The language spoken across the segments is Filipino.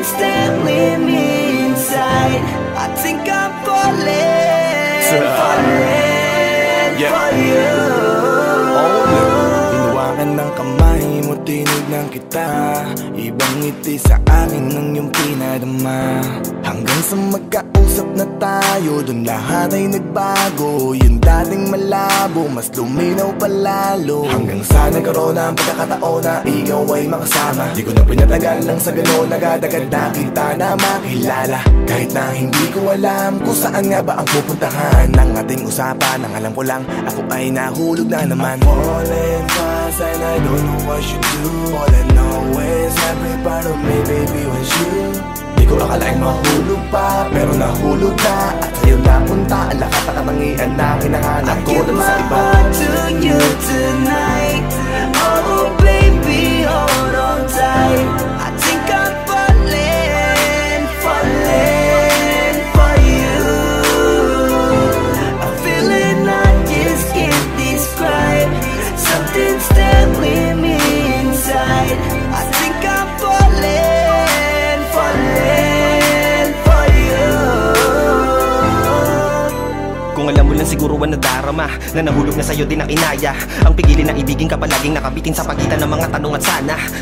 Something's telling me inside, I think I'm falling, falling for you. Hinawakan ng kamay mo, tinignan kita. Ibang ngiti sa akin ng iyong pinadama. Hanggang sa magkausap na tayo, dun lahat ay nagbago. Yung dating malabo, mas luminaw palalo. Hanggang sa nagkaroon ang pagkakataon na ikaw ay makasama. Di ko na pinatagal lang sa gano'n, nagadagad na kita na makilala. Kahit na hindi ko alam kung saan nga ba ang pupuntahan ng ating usapan. Ang alam ko lang, ako ay nahulog na naman. I'm falling fast and I don't know what you do. All I know is every part of me, baby, was you. Di ko akalaing mahulog pa, pero nahulog na. At sa'yo napunta, ang lakas na katangian na kinahanap ko dun sa iba. I give my heart to you tonight. Oh baby, hold on tight. I think I'm falling, falling for you. A feeling I just can't describe. Something's telling me inside, I think I'm falling, falling for you. Kung alam mo lang siguro ang nadarama na nahulog na sa'yo din ang inaya. Ang pigilin na ibigin ka palaging nakabitin sa pagitan ng mga tanong at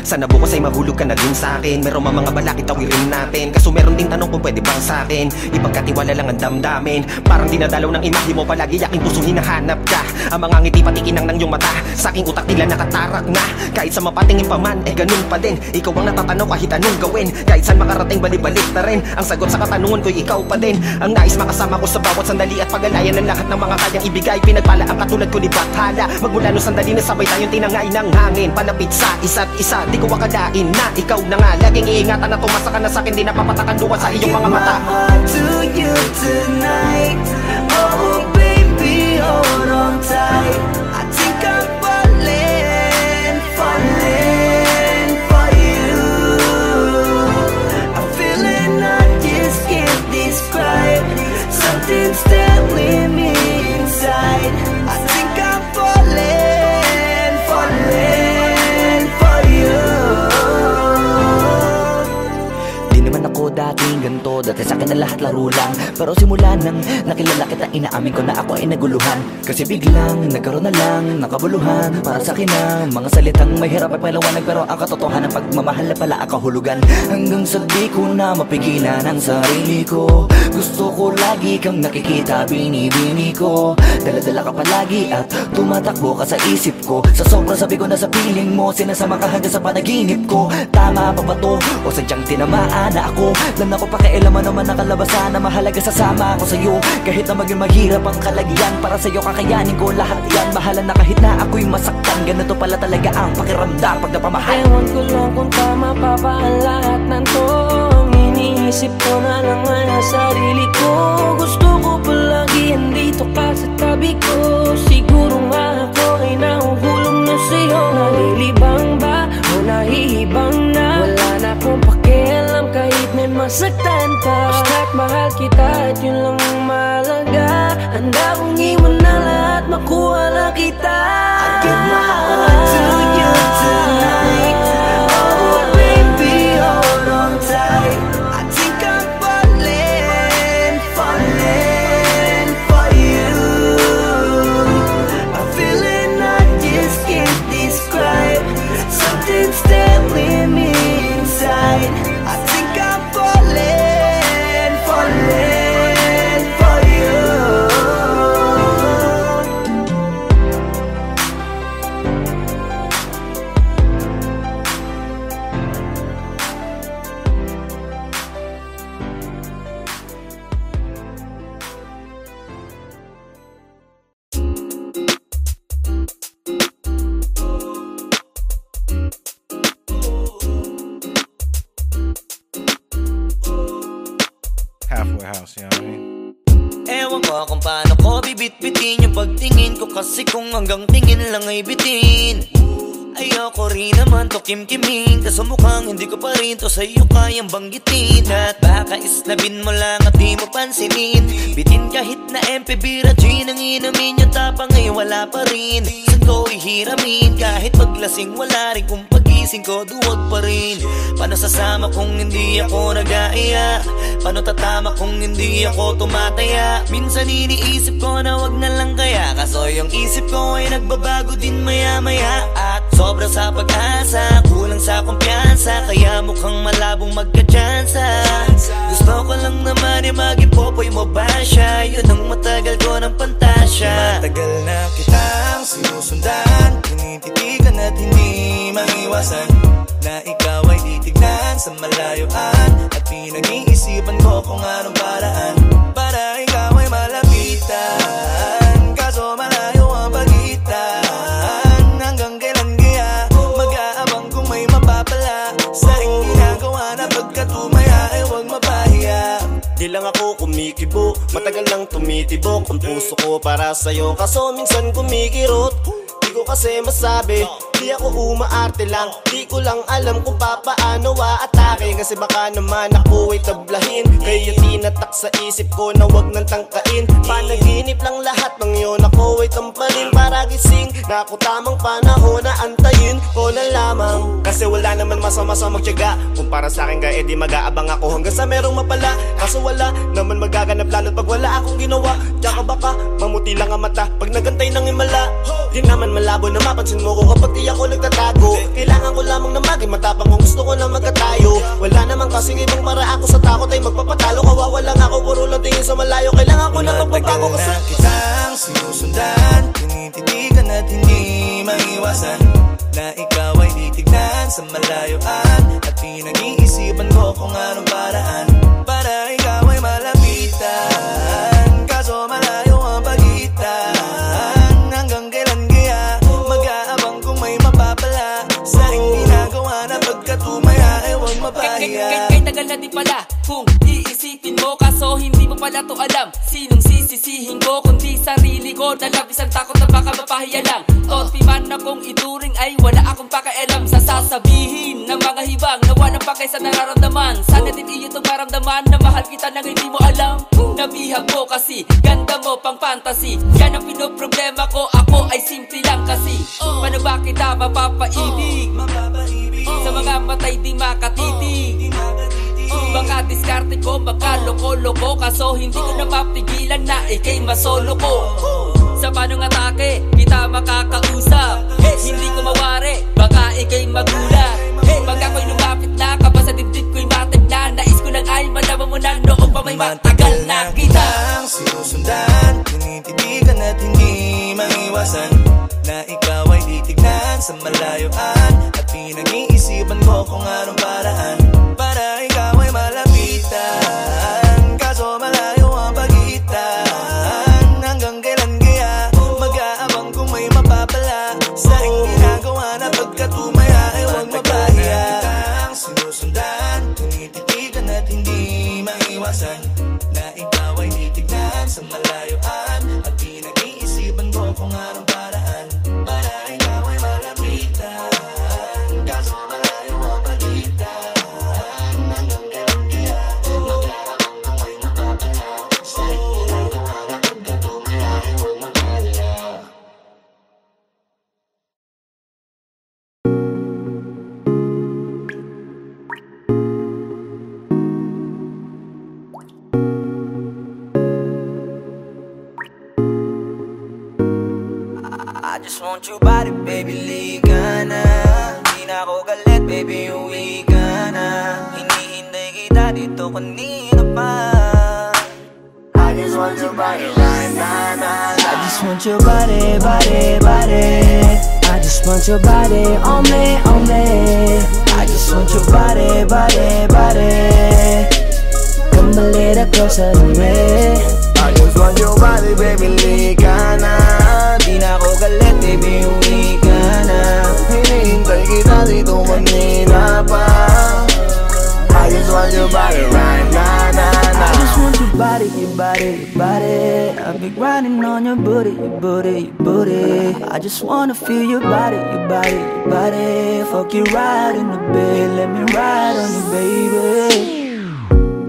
sana bukas ay mahulog ka na din sa'kin. Meron mga balakid tawirin natin, kaso meron ding tanong kung pwede bang sa'kin ipagkatiwala lang ang damdamin. Parang dinadalaw ng imahe mo, palagi aking puso hinahanap ka. Ang mga ngiti pati kinang ng iyong mata, sa aking utak tila nakatarak na. Kahit sa mapatingin pa man, ganun pa din. Ikaw ang natatanaw kahit anong gawin. Kahit saan makarating balik-balik na rin. Ang sagot sa katanungan ko'y ikaw pa din. Ang nais makasama ko sa bawat sandali at pag-alayan ng lahat ng mga kayang ibigay. Pinagpala ang katulad ko ni Bathala. Magmula nung sandali na sabay tayong tinangay ng hangin. Palapit sa isa't isa, di ko akalain na ikaw na nga. Laging iingatan na tumasa ka na sa'kin, di napapatakan duwa sa iyong mga mata. I give my heart to you tonight. Oh baby, hold on tight. I think I'm falling, falling for you. A feeling I just can't describe. Something's telling me inside, I think I'm falling, falling for you. Di naman ako dating ganito, dati sa'kin na lahat laro lang. Pero simula nang nakilala kita, inaamin ko na ako ay naguluhan. Kasi biglang nagkaroon na lang ng kabuluhan. Para sa'kin na mga salitang may hirap ay paliwanag, pero ang katotohanan pagmamahal na pala ang kahulugan. Hanggang sa di ko na mapigilan ang sarili ko, gusto ko lagi kang nakikita, binibini ko. Dala-dala ka palagi at tumatakbo ka sa isip ko. Sa sobrang sabi ko na sa piling mo, sinasama ka hanggang sa panaginip ko. Tama pa ba to? O sadyang tinamaan na ako? Lang ako pakialaman naman ang kalabasan na mahalaga, sasama ako sa'yo. Kahit na maging maghirap ang kalagyan, para sa'yo kakayanin ko lahat yan. Mahalan na kahit na ako'y masaktan, ganito pala talaga ang pakiramdam pag napamahal. Ewan ko lang kung tama pa ba ang lahat ng to. Iniisip ko na lang ang sarili ko. Gusto ko palagi andito ka sa tabi ko. Siguro nga ako ay nahuhulog na sa'yo. Nalilibang ba o nahihibang na? Wala na akong pakialam kahit may masaktan pa. Basta't mahal kita at yun lang ang mahalaga. Handa kong iwan na lahat, makuha lang kita. I give my heart to you tonight. Oh baby, hold on tight. I think I'm falling, falling for you. A feeling I just can't describe. Something's telling me inside, I think I'm falling, falling for you. Halfway House, you know what I mean? Ewan ko kung paano ko bibit-bitin yung pagtingin ko, kasi kung hanggang tingin lang ay bitin. Ayoko rin naman to kimkimin, kaso mukhang hindi ko pa rin to sa'yo kayang banggitin. At baka isnabin mo lang at di mo pansinin. Bitin kahit na MP Bira Gin ang inumin, yung tapang ay wala pa rin. Saan ko ihiramin, kahit paglasing wala rin, kung pagising ko duwag pa rin. Paano sasama kung hindi ako nag-aaya? Paano tatama kung hindi ako tumataya? Minsan iniisip ko na wag na lang kaya, kaso yung isip ko ay nagbabago din maya-maya. At sobra sa pag-asa, kulang sa kumpiyansa, kaya mukhang malabong magka-tsansa. Gusto ko lang naman yung mag-ipopoy mo ba siya? Yun ang matagal ko ng pantasya. Matagal na kitang sinusundan, tinititigan at hindi maiwasan na ikaw ay titignan sa malayuan. At pinag-iisipan ko kung anong paraan para ikaw ay malapitan, kaso malayo ang pagitan. Hanggang kailan kaya mag-aabang kung may mapapala sa aking ginagawa na pagkatumaya ay huwag mapahiya. Di lang ako kumikibo, matagal nang tumitibok ang puso ko para sa'yo, kaso minsan kumikirot. Di ko kasi masabi, di ako umaarte lang, di ko lang alam kung papaano aatake. Kasi baka naman ako ay tablahin, kaya tinatak sa isip ko na wag nang tangkain. Panaginip lang lahat ng yun, ako ay tampalin para gising na ako tamang panahon na antayin ko na lamang. Kasi wala naman masama sa magtiyaga, kung para sa akin kaya di mag-aabang ako hanggang sa merong mapala. Kaso wala naman magaganap lalo't pag wala akong ginawa. Tsaka baka mamuti lang ang mata pag nagantay ng himala. Di naman malabo na mapansin mo ko kapag di ako nagtatago. Kailangan ko lamang na maging matapang kung gusto ko na magkatayo. Wala naman kasing ibang maraan ko sa takot ay magpapatalo. Kawawa lang ako, puro lang tingin sa malayo. Kailangan ko na magbabago kasi na kitang sinusundan, tinititigan at hindi maiwasan na ikaw ay titignan sa malayuan. At pinag-iisipan ko kung anong paraan para ikaw ay malapitan, kaso malayo ang pagitan. Hanggang kailan kaya mag-aabang kung may mapapala sa aking ginagawa na pagkatumaya ay huwag mapahiya. Kay tagal na di pala kung iisipin mo, kaso hindi mo pala to alam. Sinong sisisihin ko kundi sarili ko, na labis ang takot na baka mapahiya lang. Tonti man akong ituring ay wala akong pakialam sa sasabihin ng mga hibang na walang pakay sa nararamdaman. Sana din iyo itong maramdaman na mahal kita nang hindi mo alam. Nabihag mo kasi, ganda mo pang fantasy, yan ang pinoproblema ko, ako ay simple lang kasi. Paano ba kita mapapaibig sa mga matay di makatitig? Baka diskarte ko, baka loko-loko, kaso hindi ko na mapigilan na ikay masolo ko. Sa panong atake, kita makakausap, hindi ko mawari, baka ikay magulat. Pag ako'y lumapit na, kapag sa dibdib ko'y matig na, nais ko lang ay malaman mo na noong pa may matagal na kita. Sinusundan, tinititigan at hindi maiwasan na ikaw ay titignan sa malayuan. At pinag-iisipan ko kung anong paraan para ikaw ay malapitan, kaso malayo ang pagitan. Hanggang kailan kaya mag-aabang kung may mapapala sa aking ginagawa na pagkatumaya ay huwag mapahiya. Sinusundan, tinititigan at hindi maiwasan na ikaw ay titignan sa malayuan. At pinag-iisipan ko kung anong paraan para ikaw ay malapitan, kaso malayo ang pagitan. Hanggang kailan kaya mag-aabang kung may mapapala sa aking ginagawa na pagkatumaya ay huwag mapahiya. I just want your body, baby, liga na. Di na ako galit, baby, uwi ka na. Hinihintay kita dito kanina pa. I just want your body right now, nah, nah. I just want your body, body, body. I just want your body on me, on me. I just want your body, body, body. Come a little closer to me. I just want your body, baby, liga na. Di na ako galit, baby, uwi ka na. Hinihintay kita dito kanina pa. I just want your body right now, nah, nah. I just want your body, your body, your body. I've been grinding on your booty, your booty, your booty. I just wanna feel your body, your body, your body. Fuck you right in the bed, let me ride on you, baby.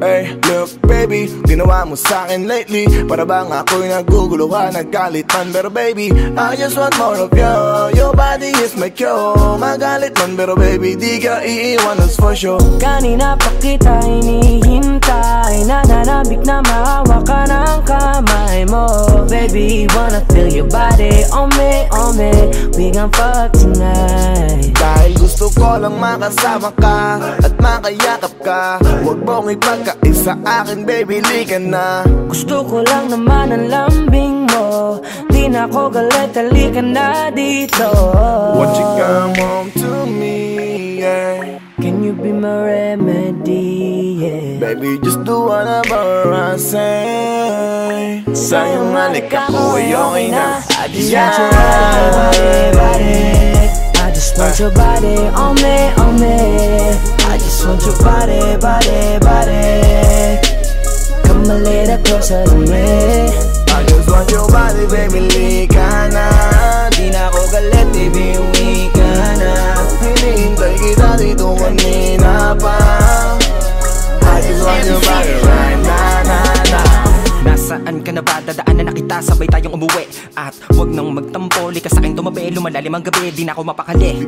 Hey, look baby, ginawa mo sa'kin lately para bang ako'y naguguluhan, naggalit man. Pero baby, I just want more of you. Your body is my cure. Magalit man pero baby, di ka iiwan, that's for sure. Kanina pa kita hinihintay, nananabik na maawa ka ng kamay mo. Baby, wanna feel your body on me, on me. We gon' fuck tonight. Dahil gusto ko lang makasama ka at makayakap ka. Huwag mong ipagkaisa akin baby, lika na. Gusto ko lang naman ang lambing mo. Di na ako galit, halika na dito. Won't you come home to me, yeah. Can you be my remedy, yeah. Baby, just do whatever I say. Sa'yong halik ako ay okay na. I just want your body, body. I just want your body on me, on me. I just want your body, body, body. Come a little closer to me. I just want your body, baby, lika na. Di na ako galit, baby, uwi ka na. Hinihintay kita dito kanina pa. I just want your body right na, na, na. Nasaan ka na ba? Dadaanan na kita, sabay tayong umuwi. At wag nang magtampo, lika sa'kin tumabi. Lumalalim ang gabi, di na ako mapakali.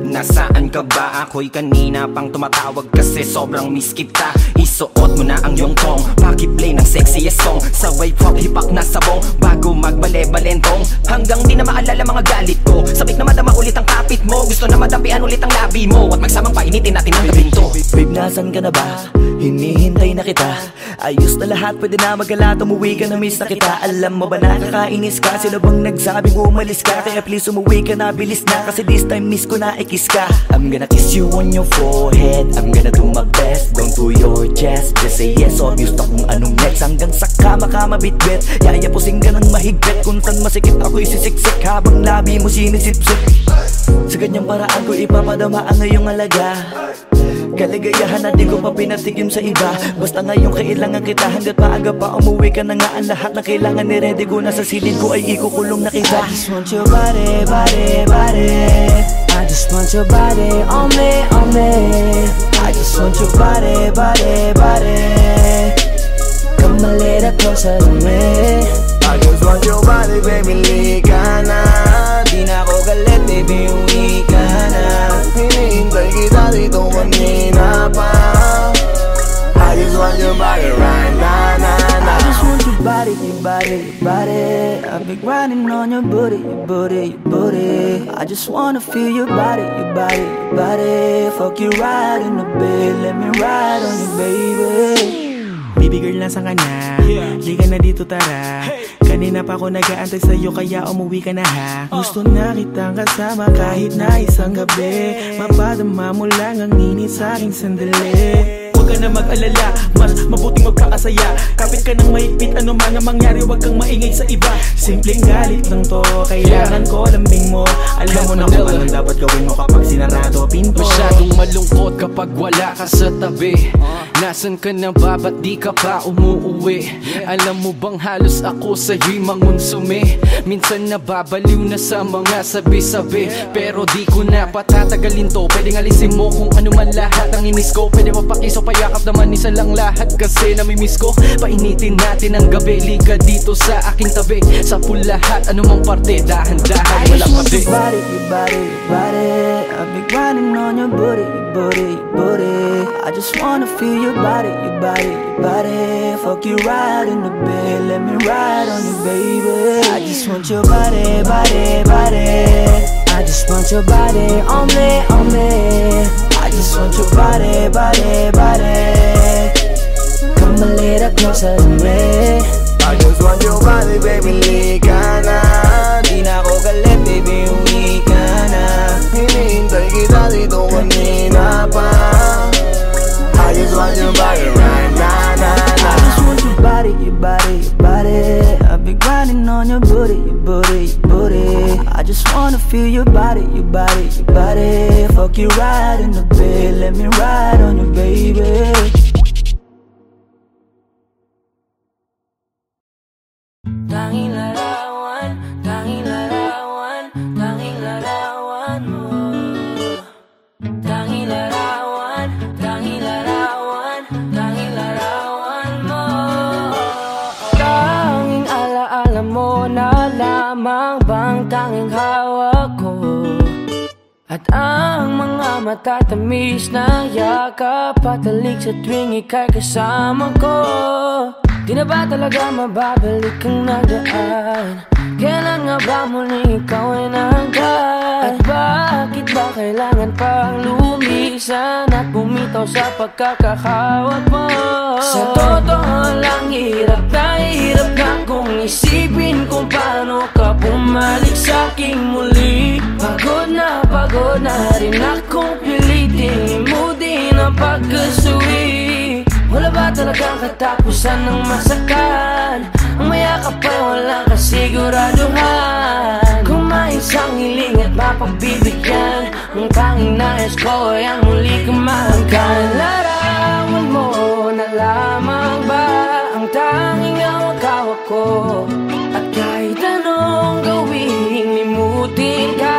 Nasaan ka ba? Ako'y kanina pang tumatawag kasi sobrang miss kita. Isuot mo na ang iyong tong, pakiplay ng sexiest song. Sabay pop hipak na sabong, bago magbale-balentong. Hanggang di na maalala mga galit ko. Sabik na madama ulit ang kapit mo. Gusto na madapian ulit ang labi mo. At magsamang painitin natin ang gabing to. Babe, nasan ka na ba? Hinihintay na kita. Ayos na lahat, pwede na magala. Umuwi ka na, miss na kita. Alam mo ba nakakainis ka? Sino bang nagsabing umalis ka? Kaya please umuwi ka na, bilis na. Kasi this time miss ko na ikiss ka. I'm gonna kiss you on your forehead. I'm gonna do my best, down to your chest. Just say yes, obvious na kung anong next. Hanggang sa kama ka mabitbit. Yayapusing ka ng mahigpit. Kung saan masikip ako'y sisiksik habang labi mo sinisipsip. Sa ganyang paraan ko ipapadama ang iyong alaga. Kaligayahan na di ko pa pinatigim sa iba. Basta ngayon kailangan kita. Hanggat maaga pa umuwi ka na nga. Ang lahat na kailangan ni-ready ko na sa silid ko ay ikukulong na kita. I just want your body, body, body. I just want your body on me, on me. I just want your body, body, body. Come a little closer to me. I just want your body, baby, lika na. Di na ako galit, baby, uwi ka na. Hinihintay kita dito kanina pa. I just want your body right na, na, na. I just want your body, your body, your body. I've been grinding on your booty, your booty, your booty. I just wanna feel your body, your body, your body. Fuck you right in the bed, let me ride on you, baby. Baby girl, nasan ka na? Di ka na dito, tara. Kanina pa ako nag-aantay sa'yo, kaya umuwi ka na ha. Gusto na kitang kasama kahit na isang gabi. Mapadama mo lang ang init sa'king sandali. Huwag ka na mag-alala, mas mabuting magkakasaya. Kapit ka ng mahigpit, ano man ang mangyari, huwag kang maingay sa iba. Simpleng galit lang to, kailangan ko lambing mo. Alam mo na kung anong dapat gawin mo kapag sinarado pinto. Masyadong malungkot kapag wala ka sa tabi. Nasaan ka na ba? Ba't di ka pa umuuwi? Alam mo bang halos ako sa'yo'y mangonsume? Minsan nababaliw na sa mga sabi-sabi. Pero di ko na patatagalin to. Pwedeng alisin mo kung ano man lahat ang imiss ko. Pwede mapakiso, payakap naman isa lang lahat. Kasi namimiss ko. Painitin natin ang gabi. Liga dito sa aking tabi. Sa pool lahat, anumang parte. Dahan-dahan, walang pabi. Your body, your body, your body. I've been grinding on your booty, your booty, your booty. I just wanna feel your body, your body, your body. Fuck you right in the bed, let me ride on you, baby. I just want your body, body, body. I just want your body on me, on me. I just want your body, body, body. Come a little closer to me. I just want your body, baby, lika na. Di na ako galit, baby, uwi ka na. Hinihintay kita dito kanina pa. I just want your body right na, na, na. I just want your body, your body, your body. I've been grinding on your booty, your booty, your booty. I just wanna feel your body, your body, your body. Fuck you right in the bed, let me ride on you, baby. Tanging larawan, tanging larawan, tanging larawan mo. Tanging larawan, tanging larawan, tanging At ang mga matatamis na yakap patalik sa tuwing ika'y kasama ko. Di na ba talaga mababalik ang nagdaan? Kailan nga ba muli ikaw ay nahanggan? At bakit ba kailangan pang lumisan at bumitaw sa pagkakahawak mo? Sa totoo lang hirap na kung isipin kung paano ka bumalik sa'king muli. Pagod na rin akong pilitin mo din ang pagkasuwi. Wala ba talagang katapusan ng masakan? Ang mayakap ay walang kasiguraduhan. Kung may isang hiling at mapagbibigyan, ang tanging nais ko ay ang muli kang mahanggan. Larawan mo na lamang ba ang tanging hawak-hawak ko? At kahit anong gawing limutin ka,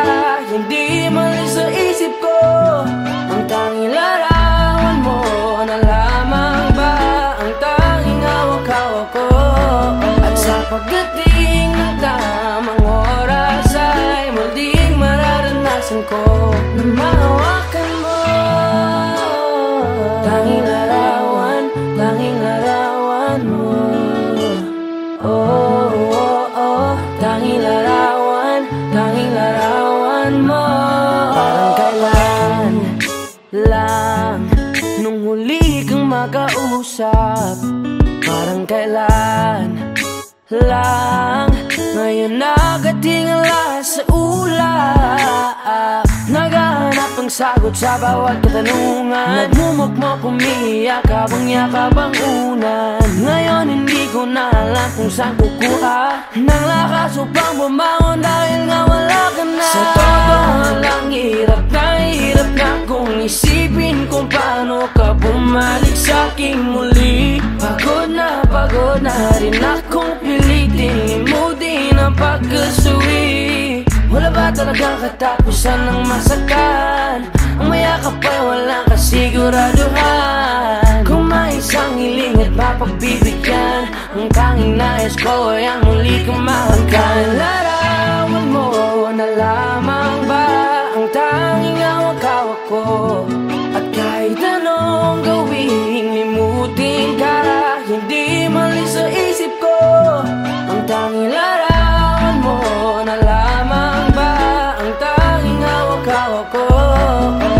hindi malis sa isip ko. Ang tanging larawan mo na lamang ba ang tanging hawak-hawak ko? At sa pagdating ng tamang oras ay muling mararanasan ko na mahawakan mo. Tanging larawan mo. Oh, oh, oh. Tanging larawan mo. Parang kailan lang nung huli kang makausap. Parang kailan lang ngayon nakatingala sa ulap. Naghahanap ng sagot sa bawat katanungan. Nagmumukmok umiiyak habang yakap ang unan. Ngayon hindi ko na alam kung saan kukuha ng lakas upang bumangon dahil nga wala ka na. Sa totoo lang hirap na kung isipin kung paano ka bumalik sa'king muli. Pagod na rin akong pilitin mo din ang pagkasuwi. Wala ba talagang katapusan ng masakan? Ang mayakap ay walang kasiguraduhan. Kung may isang hiling at mapagbibigyan, ang tanging nais ko ay ang muli kang mahanggan. Larawan mo na lamang ba ang tanging hawak-hawak ko? At kahit anong gawing limutin ka, hindi malis sa isip ko. Ang tanging larawan mo na lamang ba ang tanging hawak-hawak ko?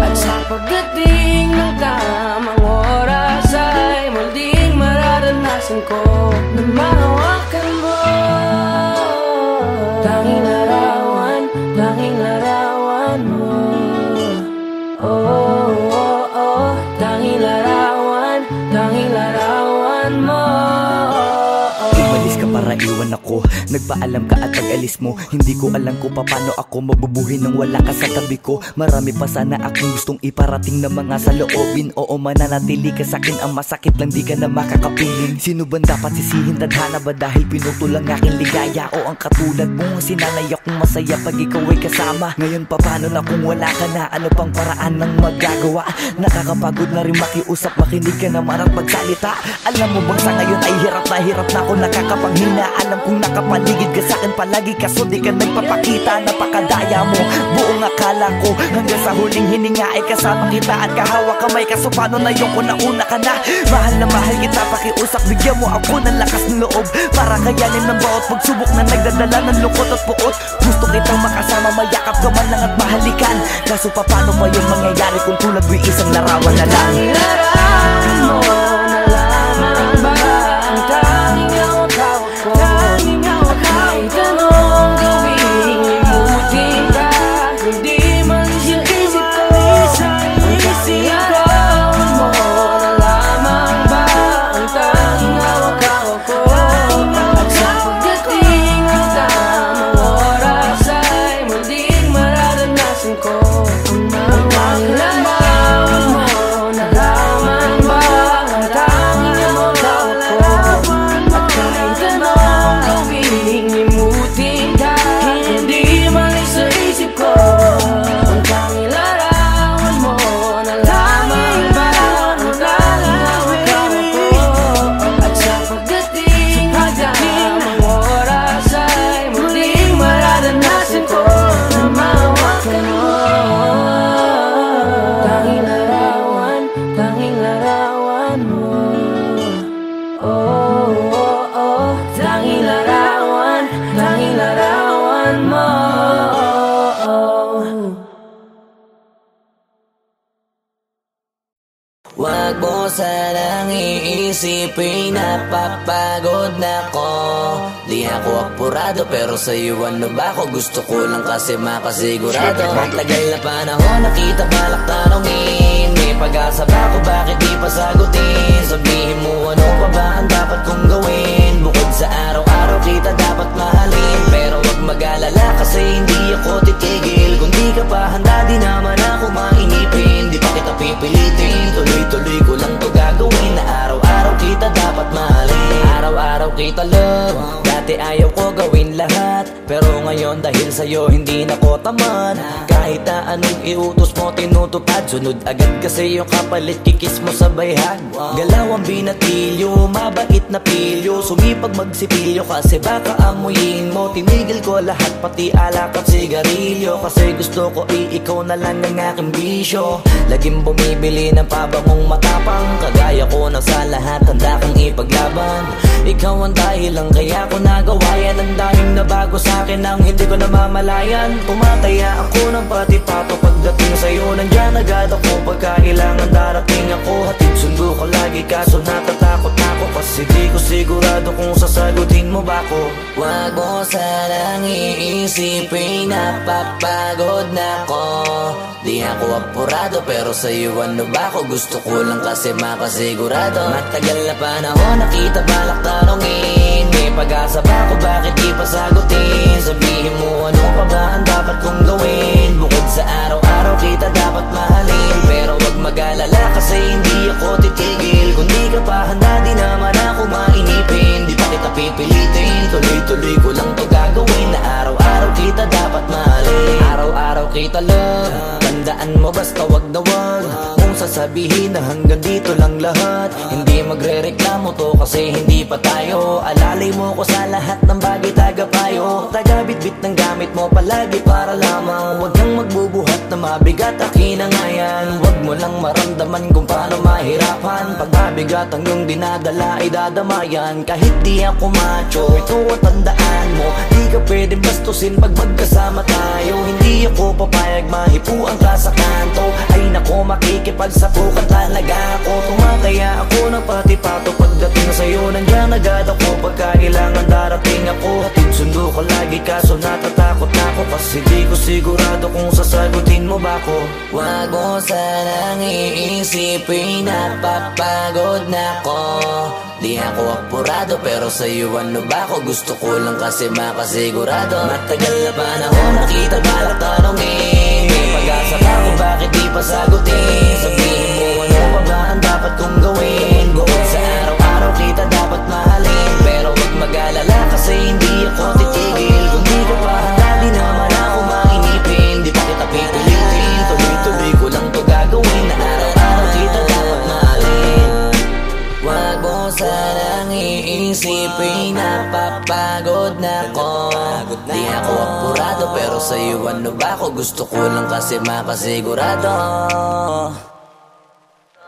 At sa pagdating ng tamang oras ay muling mararanasan ko na mahawakan mo. Tanging larawan mo. Oh, oh, oh. Tanging larawan mo. Umalis ka para iwan ako, nagpaalam ka at pag-alis mo, hindi ko alam kung paano ako mabubuhay nang wala ka sa tabi ko. Marami pa sana akong gustong iparating na mga saloobin. Oo, mananatili ka sa'kin, ang masakit lang di ka na makakapiling. Sino ba dapat sisihin? Tadhana ba dahil pinutol ang aking ligaya? O ang katulad mo, sinanay akong masaya pag ikaw ay kasama. Ngayon paano na kung wala ka na? Ano pang paraan ng magagawa? Nakakapagod na rin makiusap, makinig ka naman at magsalita. Alam mo bang sa ngayon ay hirap na ako nakakapanghina. Alam kong nakapaligid ka sa'kin palagi, kaso di ka nagpapakita. Napakadaya mo, buong akala ko hanggang sa huling hininga ay kasama kita at kahawak kamay. Kaso paano na yung una ka na? Mahal na mahal kita, pakiusap, bigyan mo ako ng lakas ng loob para kayanin ng bawat pagsubok na nagdadala ng lungkot at puot. Gusto kitang makasama, mayakap ka man lang at mahalikan. Kaso paano pa yung mangyayari kung tulad mo'y isang larawan na lang? Larawan mo na lamang ba ang tanging hawak-hawak ko? Kahit anong gawing limutin ka, hindi malis yung isip ko. Larawan mo na lamang ba ang tanging hawak-hawak ko? At sa pagdating ng tamang oras ay muling mararanasan ko ang mga larawan mo Wag mo sanang iisipin, napapagod na ko. Di ako apurado pero sa'yo ano ba ako? Gusto ko lang kasi makasigurado. Matagal na panahon nakita balak tanongin, may pag-asa ba ako, bakit di pa sagutin? Sabihin mo ano pa ba ang dapat kong gawin? Bukod sa araw-araw kita dapat mahalin, pero wag mag-alala kasi hindi ako titigil. Kung di ka pa handa di naman ako mainipin, di pa kita pipilitin, tuloy-tuloy ko lang to gagawin. Na araw-araw kita dapat mahalin, araw-araw kita love. Dati ayaw ko gawin lahat, pero ngayon dahil sa'yo hindi na ko tamad. Kahit na anong iutos mo tinutupad, sunod agad kasi yung kapalit kikis mo sa bayhag. Galaw ang binatilyo, mabait na pilyo, sumipag magsipilyo kasi baka amuyin mo. Tinigil ko lahat pati alak at sigarilyo, kasi gusto ko ikaw na lang ang aking bisyo. Laging bumibili ng pabangong matapang, kagaya ko na sa lahat handa kang ipaglaban. Ikaw ang dahilan kaya ko nagawa yan, ang daming nabago sa'kin ang hindi ko namamalayan. Tumataya ako ng pati-pato pagdating sa'yo, nandyan agad ako pagka kailangan darating ako. Hatid sundo ko lagi kaso natatakot ako, kasi di ko sigurado kung sasagutin mo ba ko. Wag mo sanang iisipin, napapagod na ko. Di ako apurado pero sa'yo ano ba ako? Gusto ko lang kasi makasigurado. Matagal na panahon nakita balak tanongin, may pag-asa ba ako, bakit di pa sagutin? Sabihin mo ano pa ba ang dapat kong gawin? Bukod sa araw-araw kita dapat mahalin, pero wag mag-alala kasi hindi ako titigil. Kung di ka pa handa di naman ako mainipin, di pa kita pipilitin, tuloy-tuloy ko lang to gagawin. Na araw-araw kita dapat mahalin, araw-araw kita love. Tandaan mo basta wag na wag kung sasabihin na hanggang dito lang lahat. Hindi magre-reklamo to kasi hindi pa tayo. Alalay mo ko sa lahat ng bagay, tagapayo. Tagabitbit ng gamit mo palagi para lamang wag kang magbubuhat na mabigat, akin na nga yan. Wag mo lang maramdaman kung paano mahirapan, pag mabigat ang iyong dinadala ay dadamayan. Kahit di ako macho, ito at tandaan mo, di ka pwedeng bastusin pag magkasama tayo. Hindi ako papayag mahipuan ka sa kanto, ay nako makikipagsapukan talaga ako. Tumataya ako ng pati-pato pagdating sa'yo, nandyan agad ako pagka kailangan darating ako. Hatid sundo ko lagi kaso natatakot na ako, kasi di ko sigurado kung sasagutin mo ba ko. Wag mo sanang iisipin, napapagod na ko. Di ako apurado pero sa'yo ano ba ako? Gusto ko lang kasi makasigurado. Matagal na panahon nakita balak tanongin, may pag-asa pa ako, bakit di pa sagutin? Sabihin mo ano pa ba ang dapat kong gawin? Bukod sa araw-araw kita dapat mahalin, pero wag mag-alala kasi hindi ako titigil. Kung di ka pa handa di naman ako mainipin, di pa kita pipilitin, tuloy-tuloy ko lang to gagawin. Na araw-araw kita dapat mahalin. Wag mo sanang iisipin, napapagod na ko. Di ako apurado pero sa'yo ano ba ako? Gusto ko lang kasi makasigurado.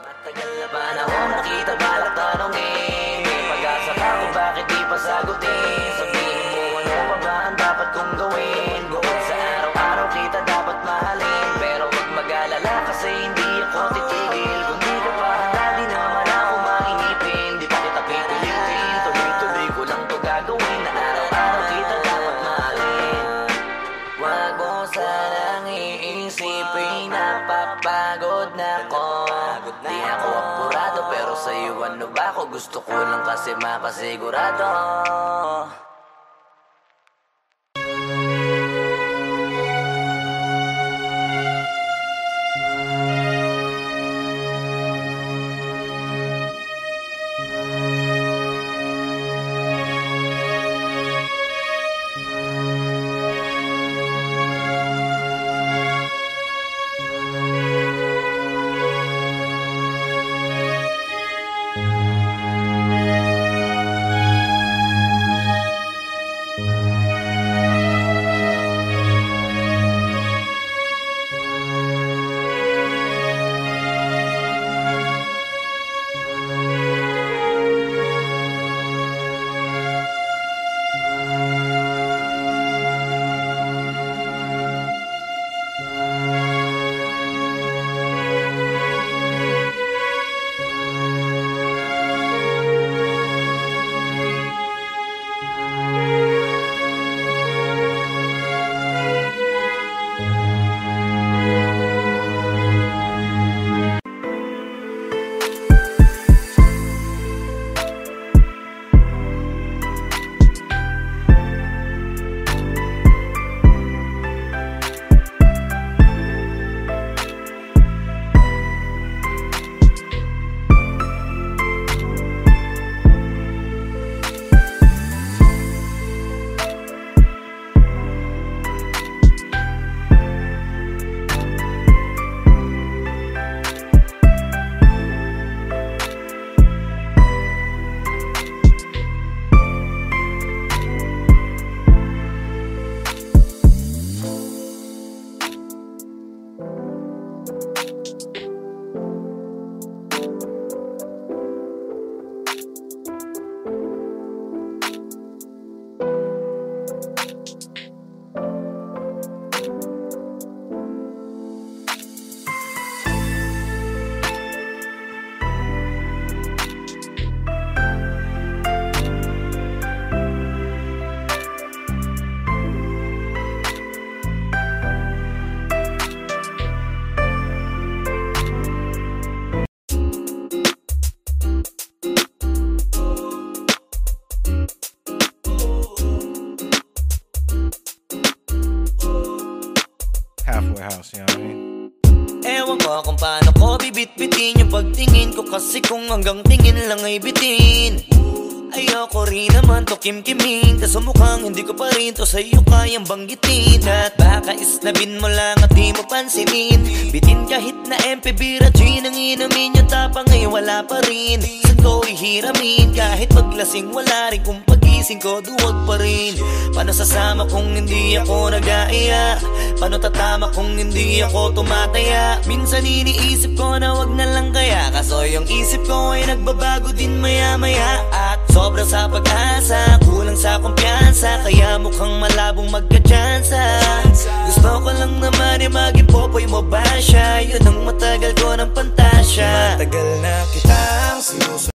Matagal na panahon nakita balak tanongin, may pag-asa pa ako, bakit di pa sagutin? Sabihin mo ano pa ba ang dapat kong gawin? Bukod sa araw-araw kita dapat mahalin, pero wag mag-alala kasi hindi ako titigil. Kung di ka pa handa di naman ako mainipin, di pa kita pipilitin, tuloy-tuloy ko lang to gagawin. Na araw-araw kita dapat mahalin. Wag mo sanang iisipin, napapagod na ko. Di ako apurado pero sa'yo ano ba ako? Gusto ko lang kasi makasigurado. Ewan ko kung paano ko bibit-bitin yung pagtingin ko, kasi kung hanggang tingin lang ay bitin. Ayoko rin naman to kim-kiming, kaso mukhang hindi ko pa rin to sa'yo kayang banggitin. At baka isnabin mo lang at di mo pansinin, bitin kahit na MP Bira Gin ang inumin, yung tapang ay wala pa rin. Saan ko ihiramin, kahit paglasing wala rin, kung pagising ko duwag pa rin. Paano sasama kung hindi ako nag-aaya? Paano tatama kung hindi ako tumataya? Minsan iniisip ko na wag na lang kaya, kaso yung isip ko ay nagbabago din maya-maya. At sobra sa pag-asa, kulang sa kumpiyansa, kaya mukhang malabong magka-tsansa. Gusto ko lang naman maging popoy mo ba siya? Yun ang